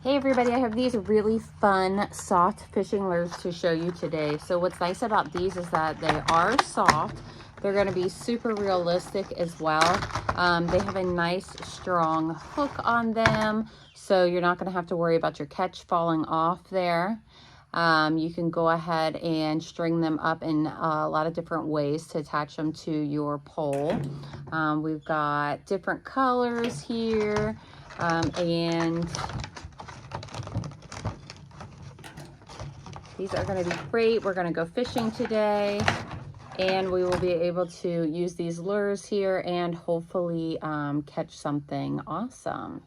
Hey everybody, I have these really fun soft fishing lures to show you today. So what's nice about these is that they are soft. They're going to be super realistic as well. They have a nice strong hook on them, so you're not going to have to worry about your catch falling off there. You can go ahead and string them up in a lot of different ways to attach them to your pole. We've got different colors here, and these are going to be great. We're going to go fishing today, and we will be able to use these lures here and hopefully catch something awesome.